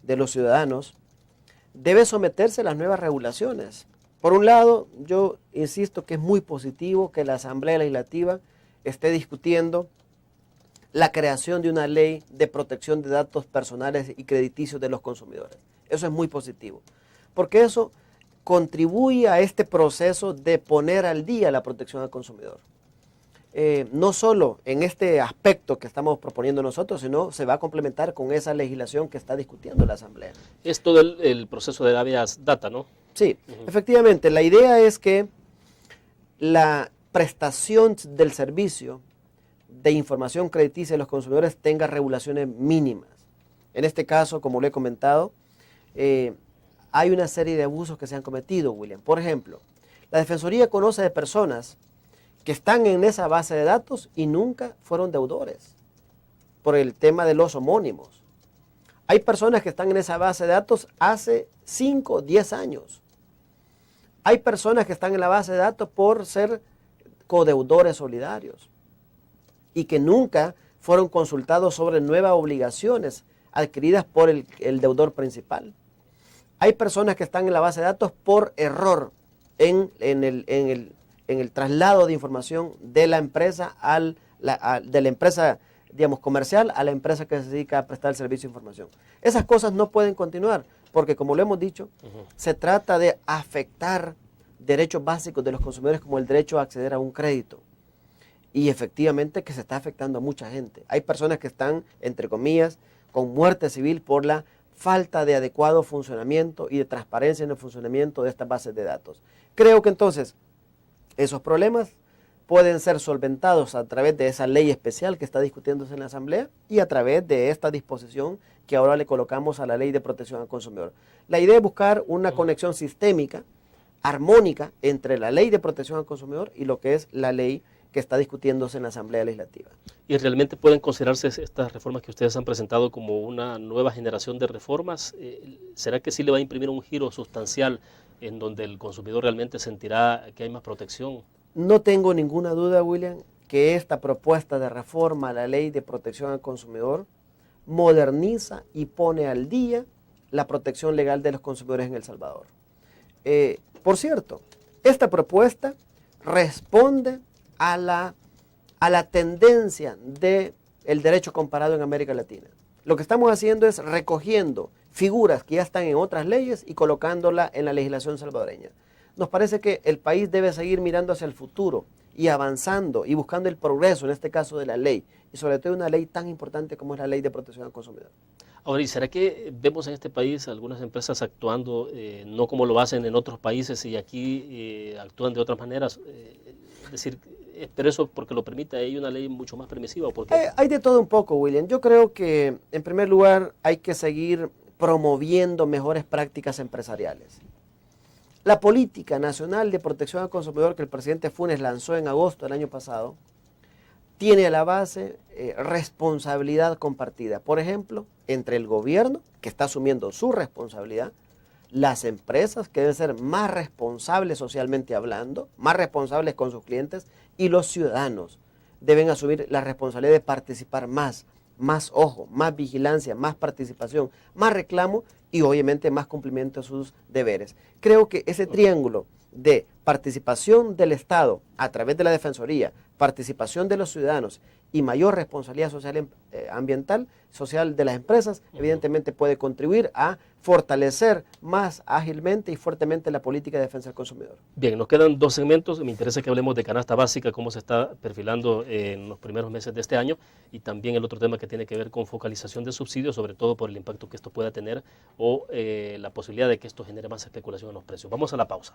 de los ciudadanos, debe someterse a las nuevas regulaciones. Por un lado, yo insisto que es muy positivo que la Asamblea Legislativa esté discutiendo la creación de una ley de protección de datos personales y crediticios de los consumidores. Eso es muy positivo, porque eso contribuye a este proceso de poner al día la protección al consumidor. No solo en este aspecto que estamos proponiendo nosotros, sino se va a complementar con esa legislación que está discutiendo la Asamblea. Es todo el proceso de habeas data, ¿no? Sí, efectivamente. La idea es que la prestación del servicio de información crediticia de los consumidores tenga regulaciones mínimas. En este caso, como lo he comentado, hay una serie de abusos que se han cometido, William. Por ejemplo, la Defensoría conoce de personas que están en esa base de datos y nunca fueron deudores por el tema de los homónimos. Hay personas que están en esa base de datos hace 5 o 10 años. Hay personas que están en la base de datos por ser codeudores solidarios y que nunca fueron consultados sobre nuevas obligaciones adquiridas por el deudor principal. Hay personas que están en la base de datos por error en el traslado de información de la empresa de la empresa, digamos, comercial a la empresa que se dedica a prestar el servicio de información. Esas cosas no pueden continuar porque, como lo hemos dicho, se trata de afectar derechos básicos de los consumidores como el derecho a acceder a un crédito. Y efectivamente que se está afectando a mucha gente. Hay personas que están, entre comillas, con muerte civil por la falta de adecuado funcionamiento y de transparencia en el funcionamiento de estas bases de datos. Creo que entonces esos problemas pueden ser solventados a través de esa ley especial que está discutiéndose en la Asamblea y a través de esta disposición que ahora le colocamos a la Ley de Protección al Consumidor. La idea es buscar una conexión sistémica, armónica, entre la Ley de Protección al Consumidor y lo que es la ley que está discutiéndose en la Asamblea Legislativa. ¿Y realmente pueden considerarse estas reformas que ustedes han presentado como una nueva generación de reformas? ¿Será que sí le va a imprimir un giro sustancial en donde el consumidor realmente sentirá que hay más protección? No tengo ninguna duda, William, que esta propuesta de reforma a la Ley de Protección al Consumidor moderniza y pone al día la protección legal de los consumidores en El Salvador. Por cierto, esta propuesta responde a la tendencia del derecho comparado en América Latina. Lo que estamos haciendo es recogiendo figuras que ya están en otras leyes y colocándola en la legislación salvadoreña. Nos parece que el país debe seguir mirando hacia el futuro y avanzando y buscando el progreso, en este caso de la ley, y sobre todo una ley tan importante como es la Ley de Protección al Consumidor. Ahora, ¿y será que vemos en este país algunas empresas actuando no como lo hacen en otros países y aquí actúan de otras maneras? Es decir, pero eso porque lo permite, hay una ley mucho más permisiva. Porque hay de todo un poco, William. Yo creo que, en primer lugar, hay que seguir promoviendo mejores prácticas empresariales. La política nacional de protección al consumidor que el presidente Funes lanzó en agosto del año pasado tiene a la base responsabilidad compartida. Por ejemplo, entre el gobierno, que está asumiendo su responsabilidad, las empresas que deben ser más responsables socialmente hablando, más responsables con sus clientes, y los ciudadanos deben asumir la responsabilidad de participar más ojo, más vigilancia, más participación, más reclamo y obviamente más cumplimiento de sus deberes. Creo que ese triángulo de participación del Estado a través de la Defensoría, participación de los ciudadanos y mayor responsabilidad social ambiental, social de las empresas, evidentemente puede contribuir a fortalecer más ágilmente y fuertemente la política de defensa del consumidor. Bien, nos quedan 2 segmentos. Me interesa que hablemos de canasta básica, cómo se está perfilando en los primeros meses de este año, y también el otro tema que tiene que ver con focalización de subsidios, sobre todo por el impacto que esto pueda tener o la posibilidad de que esto genere más especulación en los precios. Vamos a la pausa.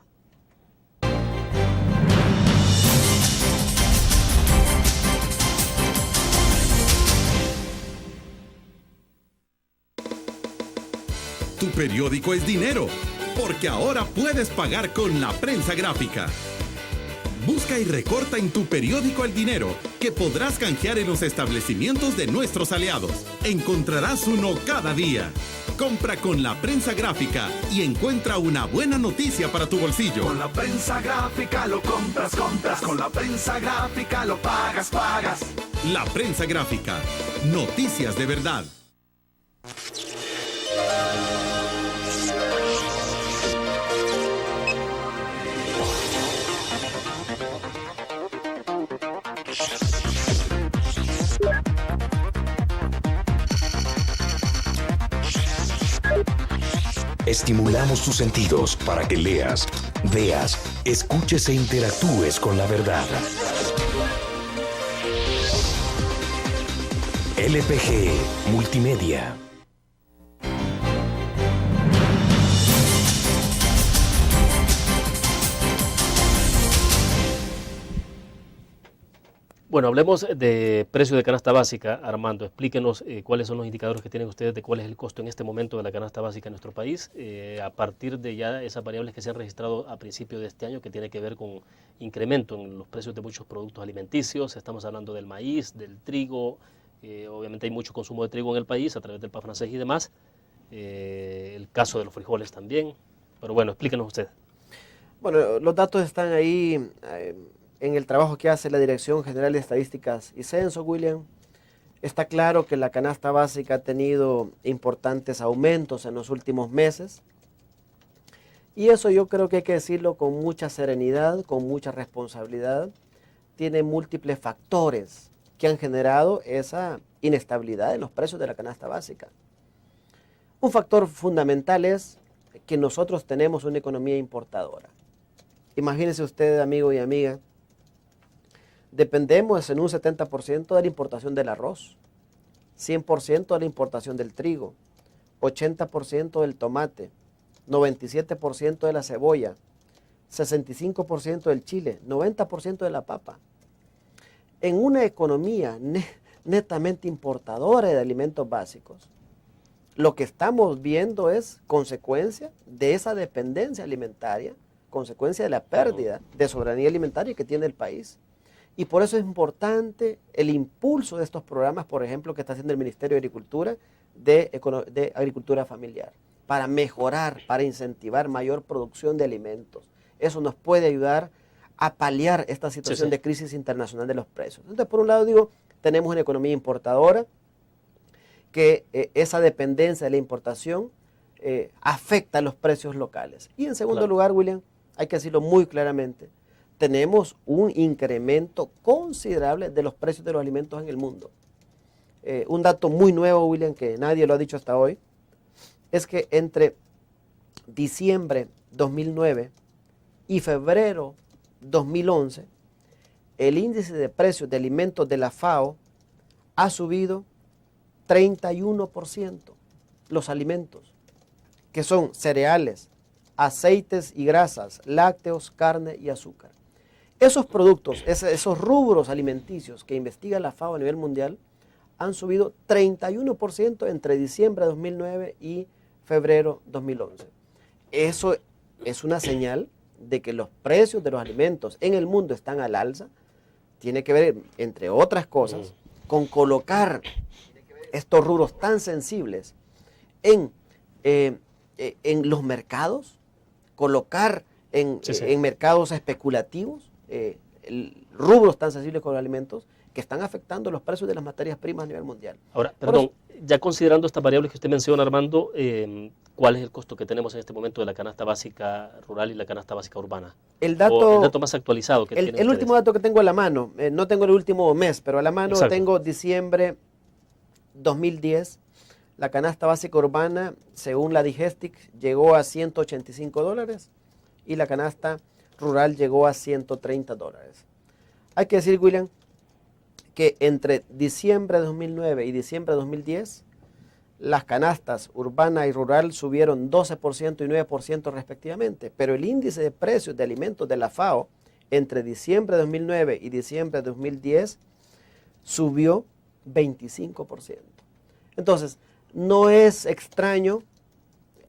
Tu periódico es dinero, porque ahora puedes pagar con la prensa gráfica. Busca y recorta en tu periódico el dinero que podrás canjear en los establecimientos de nuestros aliados. Encontrarás uno cada día. Compra con la prensa gráfica y encuentra una buena noticia para tu bolsillo. Con la prensa gráfica lo compras. Con la prensa gráfica lo pagas. La prensa gráfica. Noticias de verdad. Estimulamos tus sentidos para que leas, veas, escuches e interactúes con la verdad. LPG Multimedia. Bueno, hablemos de precio de canasta básica. Armando, explíquenos cuáles son los indicadores que tienen ustedes de cuál es el costo en este momento de la canasta básica en nuestro país, a partir de ya esas variables que se han registrado a principio de este año, que tiene que ver con incremento en los precios de muchos productos alimenticios. Estamos hablando del maíz, del trigo, obviamente hay mucho consumo de trigo en el país a través del PAF francés y demás, el caso de los frijoles también, pero bueno, explíquenos usted. Bueno, los datos están ahí en el trabajo que hace la Dirección General de Estadísticas y Censo, William. Está claro que la canasta básica ha tenido importantes aumentos en los últimos meses. Y eso yo creo que hay que decirlo con mucha serenidad, con mucha responsabilidad. Tiene múltiples factores que han generado esa inestabilidad en los precios de la canasta básica. Un factor fundamental es que nosotros tenemos una economía importadora. Imagínese usted, amigo y amiga, dependemos en un 70% de la importación del arroz, 100% de la importación del trigo, 80% del tomate, 97% de la cebolla, 65% del chile, 90% de la papa. En una economía netamente importadora de alimentos básicos, lo que estamos viendo es consecuencia de esa dependencia alimentaria, consecuencia de la pérdida de soberanía alimentaria que tiene el país. Y por eso es importante el impulso de estos programas, por ejemplo, que está haciendo el Ministerio de Agricultura, de Agricultura Familiar, para mejorar, para incentivar mayor producción de alimentos. Eso nos puede ayudar a paliar esta situación de crisis internacional de los precios. Entonces, por un lado digo, tenemos una economía importadora, que esa dependencia de la importación afecta a los precios locales. Y en segundo lugar, William, hay que decirlo muy claramente, tenemos un incremento considerable de los precios de los alimentos en el mundo. Un dato muy nuevo, William, que nadie lo ha dicho hasta hoy, es que entre diciembre 2009 y febrero 2011, el índice de precios de alimentos de la FAO ha subido 31%. Los alimentos, que son cereales, aceites y grasas, lácteos, carne y azúcar. Esos productos, esos rubros alimenticios que investiga la FAO a nivel mundial, han subido 31% entre diciembre de 2009 y febrero 2011. Eso es una señal de que los precios de los alimentos en el mundo están al alza. Tiene que ver, entre otras cosas, con colocar estos rubros tan sensibles en los mercados, colocar en mercados especulativos, rubros tan sensibles con los alimentos que están afectando los precios de las materias primas a nivel mundial. Ahora, perdón, ya considerando estas variables que usted menciona, Armando, ¿cuál es el costo que tenemos en este momento de la canasta básica rural y la canasta básica urbana? El dato más actualizado que tienen el último dato que tengo a la mano, no tengo el último mes, pero a la mano tengo diciembre 2010. La canasta básica urbana, según la Digestic, llegó a $185 y la canasta rural llegó a $130. Hay que decir, William, que entre diciembre de 2009 y diciembre de 2010, las canastas urbana y rural subieron 12% y 9% respectivamente, pero el índice de precios de alimentos de la FAO entre diciembre de 2009 y diciembre de 2010 subió 25%. Entonces, no es extraño,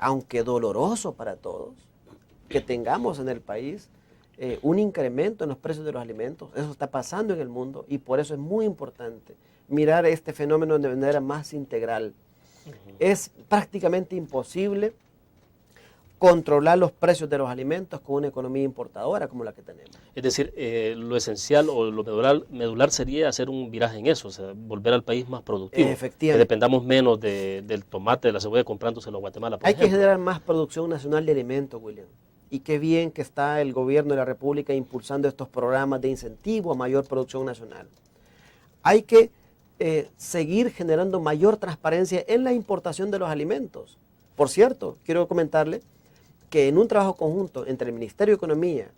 aunque doloroso para todos, que tengamos en el país un incremento en los precios de los alimentos. Eso está pasando en el mundo y por eso es muy importante mirar este fenómeno de manera más integral. Es prácticamente imposible controlar los precios de los alimentos con una economía importadora como la que tenemos. Es decir, lo esencial o lo medular sería hacer un viraje en eso, o sea, volver al país más productivo. Efectivamente. Que dependamos menos del tomate, de la cebolla comprándoselo a Guatemala, por Hay ejemplo. que generar más producción nacional de alimentos, William. Y qué bien que está el gobierno de la República impulsando estos programas de incentivo a mayor producción nacional. Hay que seguir generando mayor transparencia en la importación de los alimentos. Por cierto, quiero comentarle que en un trabajo conjunto entre el Ministerio de Economía,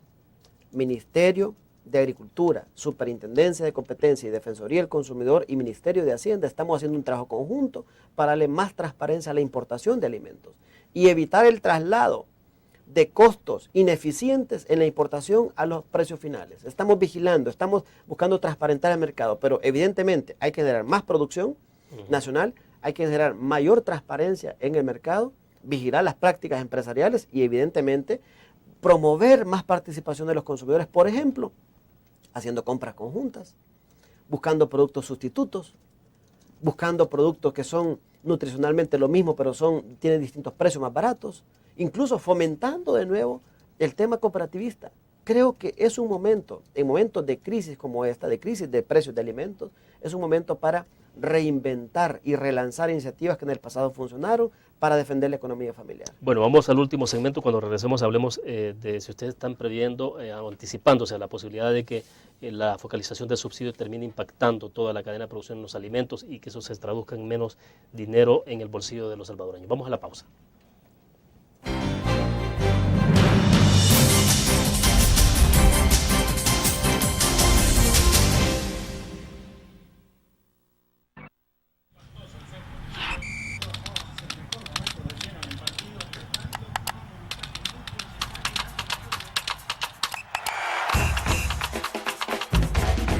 Ministerio de Agricultura, Superintendencia de Competencia y Defensoría del Consumidor y Ministerio de Hacienda, estamos haciendo un trabajo conjunto para darle más transparencia a la importación de alimentos y evitar el traslado de costos ineficientes en la importación a los precios finales. Estamos vigilando, estamos buscando transparentar el mercado, pero evidentemente hay que generar más producción nacional, hay que generar mayor transparencia en el mercado, vigilar las prácticas empresariales y evidentemente promover más participación de los consumidores, por ejemplo, haciendo compras conjuntas, buscando productos sustitutos, buscando productos que son nutricionalmente lo mismo, pero tienen distintos precios más baratos, incluso fomentando de nuevo el tema cooperativista. Creo que es un momento, en momentos de crisis como esta, de crisis de precios de alimentos, es un momento para reinventar y relanzar iniciativas que en el pasado funcionaron para defender la economía familiar. Bueno, vamos al último segmento. Cuando regresemos hablemos de si ustedes están previendo, anticipándose a la posibilidad de que la focalización del subsidio termine impactando toda la cadena de producción en los alimentos y que eso se traduzca en menos dinero en el bolsillo de los salvadoreños. Vamos a la pausa.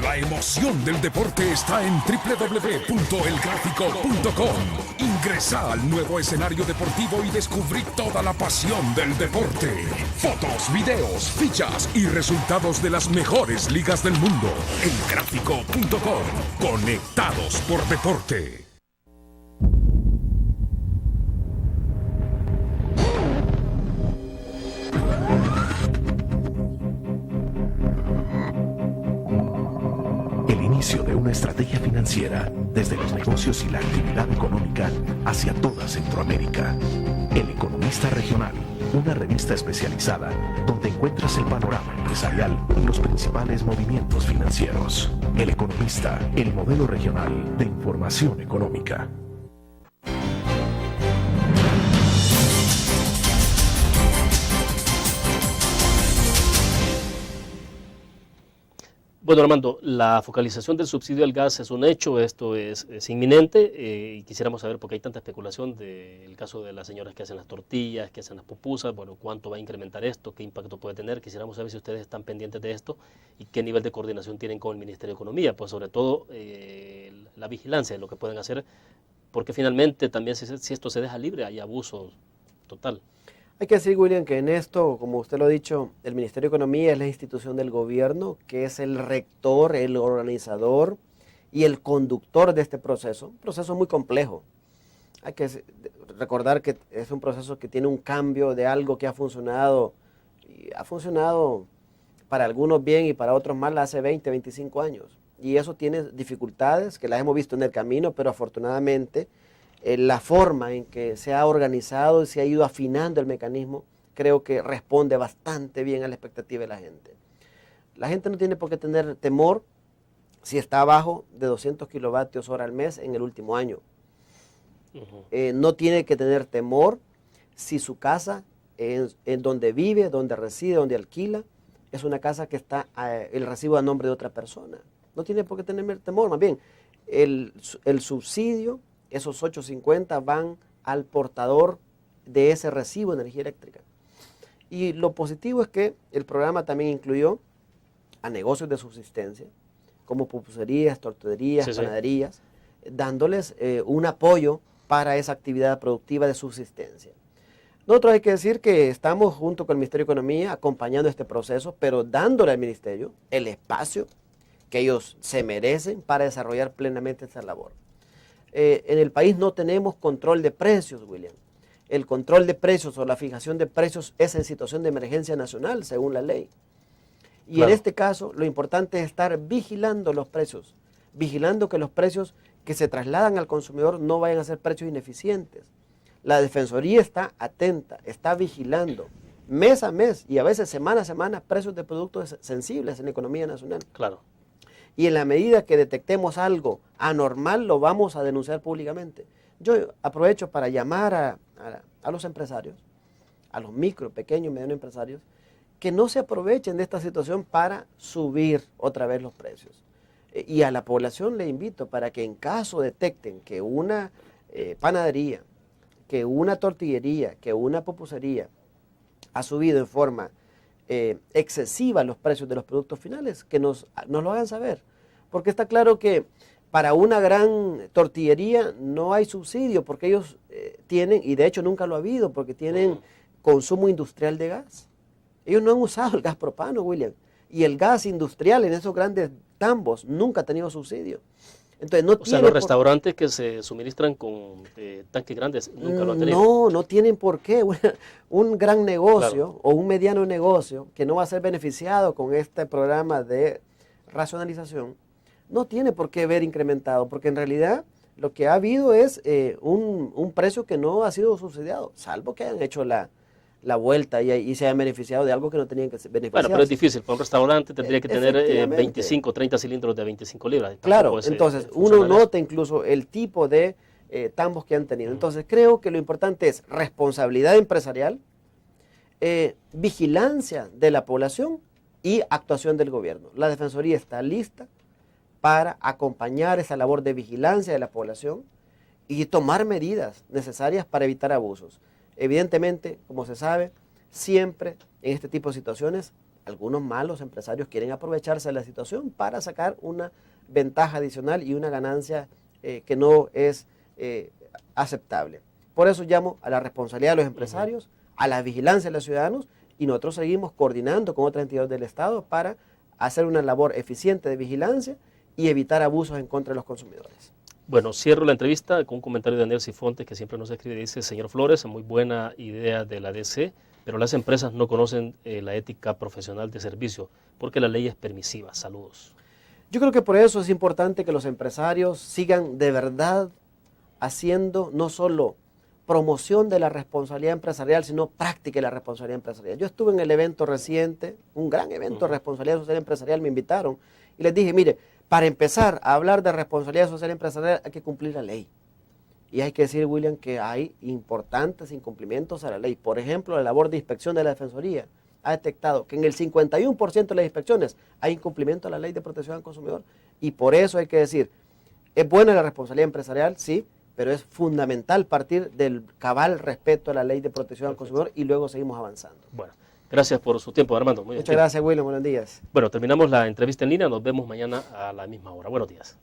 La emoción del deporte está en www.elgráfico.com. Ingresa al nuevo escenario deportivo y descubrí toda la pasión del deporte. Fotos, videos, fichas y resultados de las mejores ligas del mundo. Elgráfico.com. Conectados por deporte. De una estrategia financiera desde los negocios y la actividad económica hacia toda Centroamérica. El Economista Regional, una revista especializada donde encuentras el panorama empresarial y los principales movimientos financieros. El Economista, el modelo regional de información económica. Bueno, Armando, la focalización del subsidio al gas es un hecho, esto es inminente y quisiéramos saber, porque hay tanta especulación del caso de las señoras que hacen las tortillas, que hacen las pupusas, bueno, cuánto va a incrementar esto, qué impacto puede tener, quisiéramos saber si ustedes están pendientes de esto y qué nivel de coordinación tienen con el Ministerio de Economía, pues sobre todo la vigilancia de lo que pueden hacer, porque finalmente también si esto se deja libre hay abuso total. Hay que decir, William, que en esto, como usted lo ha dicho, el Ministerio de Economía es la institución del gobierno, que es el rector, el organizador y el conductor de este proceso. Un proceso muy complejo. Hay que recordar que es un proceso que tiene un cambio de algo que ha funcionado para algunos bien y para otros mal hace 20, 25 años. Y eso tiene dificultades que las hemos visto en el camino, pero afortunadamente la forma en que se ha organizado y se ha ido afinando el mecanismo, creo que responde bastante bien a la expectativa de la gente. La gente no tiene por qué tener temor si está abajo de 200 kilovatios hora al mes en el último año. No tiene que tener temor si su casa, en donde vive, donde reside, donde alquila, es una casa que está el recibo a nombre de otra persona. No tiene por qué tener temor, más bien, el subsidio, esos 8.50 van al portador de ese recibo de energía eléctrica. Y lo positivo es que el programa también incluyó a negocios de subsistencia, como pupuserías, tortillerías, panaderías, dándoles un apoyo para esa actividad productiva de subsistencia. Nosotros hay que decir que estamos junto con el Ministerio de Economía acompañando este proceso, pero dándole al Ministerio el espacio que ellos se merecen para desarrollar plenamente esta labor. En el país no tenemos control de precios, William. El control de precios o la fijación de precios es en situación de emergencia nacional, según la ley. Y claro, en este caso, lo importante es estar vigilando los precios, vigilando que los precios que se trasladan al consumidor no vayan a ser precios ineficientes. La Defensoría está atenta, está vigilando mes a mes y a veces semana a semana precios de productos sensibles en la economía nacional. Claro. Y en la medida que detectemos algo anormal, lo vamos a denunciar públicamente. Yo aprovecho para llamar a los empresarios, a los micro, pequeños y medianos empresarios, que no se aprovechen de esta situación para subir otra vez los precios. Y a la población le invito para que en caso detecten que una panadería, que una tortillería, que una pupusería ha subido en forma excesiva los precios de los productos finales, que nos lo hagan saber. Porque está claro que para una gran tortillería no hay subsidio, porque ellos tienen, y de hecho nunca lo ha habido, porque tienen consumo industrial de gas. Ellos no han usado el gas propano, William. Y el gas industrial en esos grandes tambos nunca ha tenido subsidio. Entonces, no, o sea, los restaurantes que se suministran con tanques grandes nunca lo han tenido. No tienen por qué. Un gran negocio, claro, o un mediano negocio que no va a ser beneficiado con este programa de racionalización, no tiene por qué ver incrementado, porque en realidad lo que ha habido es un precio que no ha sido subsidiado, salvo que hayan hecho la vuelta y se hayan beneficiado de algo que no tenían que beneficiar. Bueno, pero es difícil. Para un restaurante tendría que tener 25, 30 cilindros de 25 libras. Claro, entonces uno nota incluso el tipo de tambos que han tenido. Entonces creo que lo importante es responsabilidad empresarial, vigilancia de la población y actuación del gobierno. La Defensoría está lista para acompañar esa labor de vigilancia de la población y tomar medidas necesarias para evitar abusos. Evidentemente, como se sabe, siempre en este tipo de situaciones, algunos malos empresarios quieren aprovecharse de la situación para sacar una ventaja adicional y una ganancia que no es aceptable. Por eso llamo a la responsabilidad de los empresarios, a la vigilancia de los ciudadanos, y nosotros seguimos coordinando con otras entidades del Estado para hacer una labor eficiente de vigilancia y evitar abusos en contra de los consumidores. Bueno, cierro la entrevista con un comentario de Daniel Sifonte, que siempre nos escribe, dice: señor Flores, muy buena idea de la DC, pero las empresas no conocen la ética profesional de servicio, porque la ley es permisiva. Saludos. Yo creo que por eso es importante que los empresarios sigan de verdad haciendo no solo promoción de la responsabilidad empresarial, sino práctica de la responsabilidad empresarial. Yo estuve en el evento reciente, un gran evento de responsabilidad social empresarial, me invitaron y les dije, mire, para empezar a hablar de responsabilidad social empresarial hay que cumplir la ley. Y hay que decir, William, que hay importantes incumplimientos a la ley. Por ejemplo, la labor de inspección de la Defensoría ha detectado que en el 51% de las inspecciones hay incumplimiento a la ley de protección al consumidor. Y por eso hay que decir, es buena la responsabilidad empresarial, sí, pero es fundamental partir del cabal respeto a la ley de protección al consumidor y luego seguimos avanzando. Bueno. Gracias por su tiempo, Armando. Muchas gracias, William. Buenos días. Bueno, terminamos la entrevista en línea. Nos vemos mañana a la misma hora. Buenos días.